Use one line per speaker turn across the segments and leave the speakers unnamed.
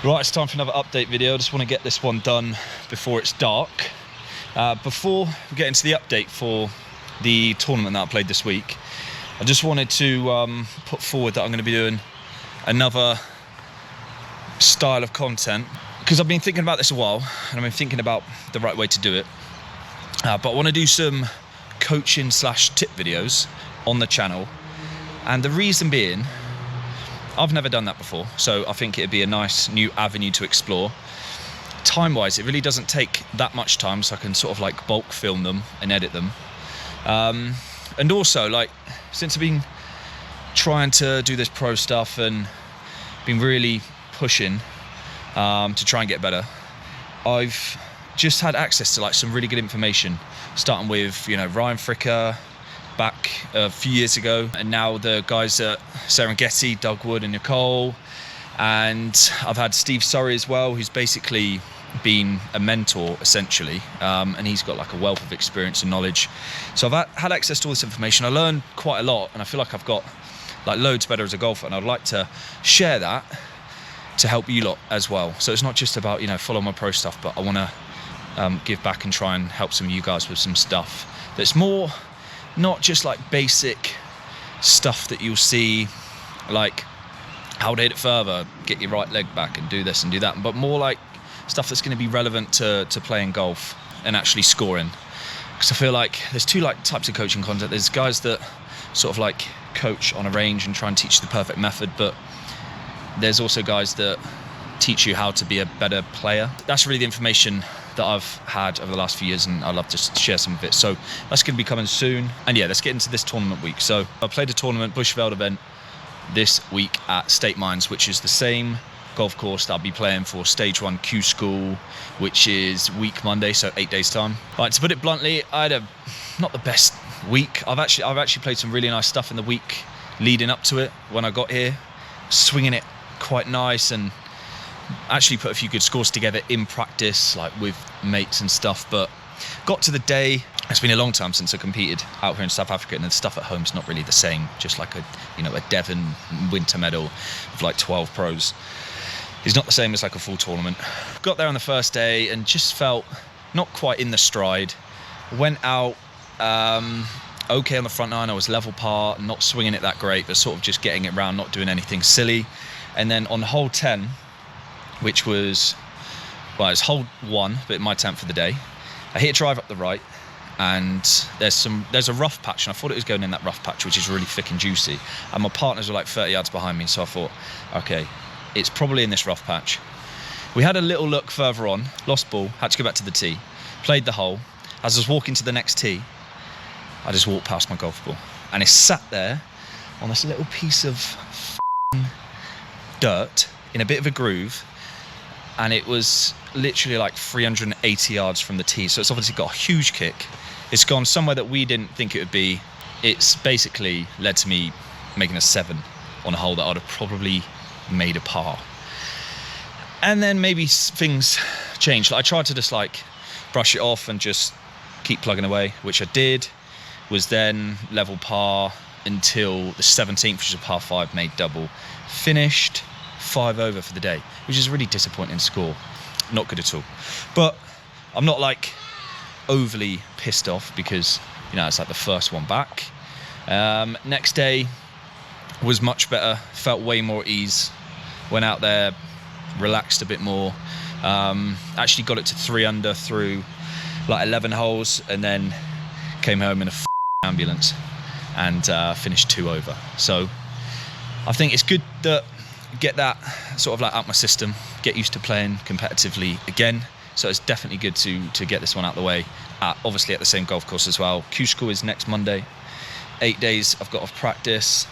Right, it's time for another update video. I just want to get this one done before it's dark. Before we get into the update for the tournament that I played this week, I just wanted to put forward that I'm going to be doing another style of content, because I've been thinking about this a while and I've been thinking about the right way to do it. But I want to do some coaching / tip videos on the channel, and the reason being, I've never done that before, so I think it'd be a nice new avenue to explore. Time-wise, it really doesn't take that much time, so I can sort of like bulk film them and edit them. And also, like, since I've been trying to do this pro stuff and been really pushing to try and get better, I've just had access to like some really good information, starting with, you know, Ryan Fricker back a few years ago, and now the guys at Serengeti, Doug Wood and Nicole, and I've had Steve Surrey as well, who's basically been a mentor essentially, and he's got like a wealth of experience and knowledge. So I've had access to all this information. I learned quite a lot, and I feel like I've got like loads better as a golfer, and I'd like to share that to help you lot as well. So it's not just about, you know, follow my pro stuff, but I want to give back and try and help some of you guys with some stuff that's more not just like basic stuff that you'll see, like how to hit it further, get your right leg back and do this and do that, but more like stuff that's going to be relevant to playing golf and actually scoring. Because I feel like there's two like types of coaching content. There's guys that sort of like coach on a range and try and teach the perfect method, but there's also guys that teach you how to be a better player. That's really the information that I've had over the last few years, and I'd love to share some of it. So that's going to be coming soon. And yeah, let's get into this tournament week. So I played a tournament, Bushveld event, this week at State Mines, which is the same golf course that I'll be playing for Stage 1 Q School, which is week Monday, so 8 days time. Right, to put it bluntly, I had not the best week. I've actually played some really nice stuff in the week leading up to it. When I got here, swinging it quite nice, and actually put a few good scores together in practice, like with mates and stuff. But got to the day, it's been a long time since I competed out here in South Africa, and the stuff at home's not really the same. Just like a Devon winter medal of like 12 pros is not the same as like a full tournament. Got there on the first day and just felt not quite in the stride. Went out okay on the front nine. I was level par, not swinging it that great, but sort of just getting it round, not doing anything silly. And then on hole 10, which was, well, it's hole 1, but my 10th for the day, I hit a drive up the right, and there's a rough patch, and I thought it was going in that rough patch, which is really thick and juicy, and my partners were like 30 yards behind me, so I thought, okay, it's probably in this rough patch. We had a little look further on, lost ball, had to go back to the tee, played the hole. As I was walking to the next tee, I just walked past my golf ball, and it sat there on this little piece of dirt in a bit of a groove, and it was literally like 380 yards from the tee, so it's obviously got a huge kick. It's gone somewhere that we didn't think it would be. It's basically led to me making a 7 on a hole that I'd have probably made a par. And then maybe things changed. I tried to just like brush it off and just keep plugging away, which I did. Was then level par until the 17th, which is a par 5, made double. Finished 5 over for the day, which is a really disappointing score. Not good at all. But I'm not like overly pissed off, because, you know, it's like the first one back. Next day was much better, felt way more at ease. Went out there, relaxed a bit more. Actually got it to 3 under through like 11 holes, and then came home in a ambulance and finished 2 over. So I think it's good that get that sort of like out my system, get used to playing competitively again. So it's definitely good to get this one out the way, obviously at the same golf course as well. Q School is next Monday. 8 days I've got of practice,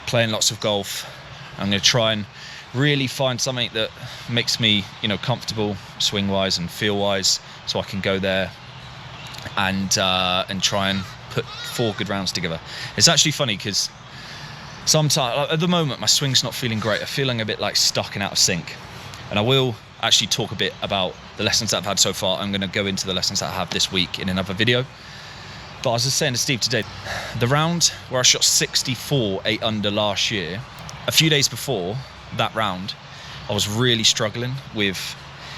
playing lots of golf. I'm going to try and really find something that makes me, you know, comfortable swing wise and feel wise, so I can go there and try and put 4 good rounds together. It's actually funny because sometimes, at the moment, my swing's not feeling great. I'm feeling a bit like stuck and out of sync. And I will actually talk a bit about the lessons that I've had so far. I'm going to go into the lessons that I have this week in another video. But I was just saying to Steve today, the round where I shot 64, 8 under last year, a few days before that round, I was really struggling with,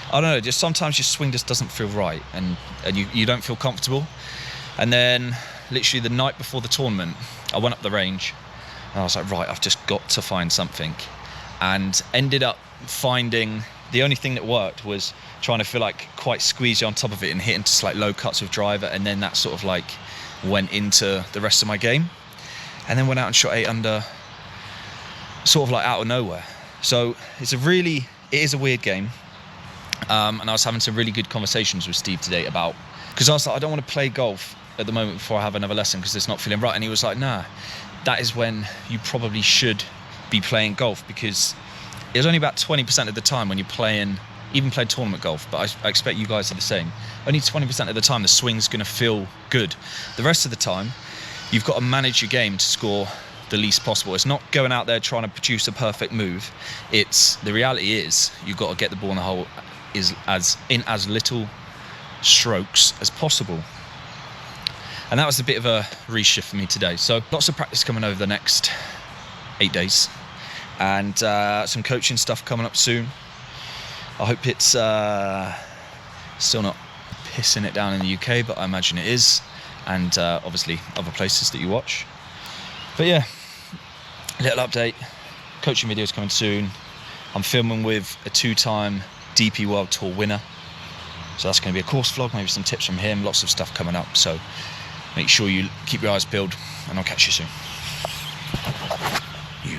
I don't know, just sometimes your swing just doesn't feel right, and you don't feel comfortable. And then literally the night before the tournament, I went up the range and I was like, right, I've just got to find something, and ended up finding the only thing that worked was trying to feel like quite squeezy on top of it and hit into like low cuts with driver, and then that sort of like went into the rest of my game, and then went out and shot 8 under sort of like out of nowhere. So it is a weird game, and I was having some really good conversations with Steve today about, because I was like, I don't want to play golf at the moment before I have another lesson because it's not feeling right, and he was like, nah, that is when you probably should be playing golf, because it's only about 20% of the time when you're playing, even playing tournament golf, but I expect you guys are the same, only 20% of the time the swing's going to feel good. The rest of the time you've got to manage your game to score the least possible. It's not going out there trying to produce a perfect move. It's, the reality is you've got to get the ball in the hole in as little strokes as possible. And that was a bit of a reshift for me today. So lots of practice coming over the next 8 days, and some coaching stuff coming up soon. I hope it's still not pissing it down in the UK, but I imagine it is, and obviously other places that you watch. But yeah, little update, coaching videos coming soon. I'm filming with a 2-time DP World Tour winner, so that's going to be a course vlog, maybe some tips from him, lots of stuff coming up. So make sure you keep your eyes peeled, and I'll catch you soon. You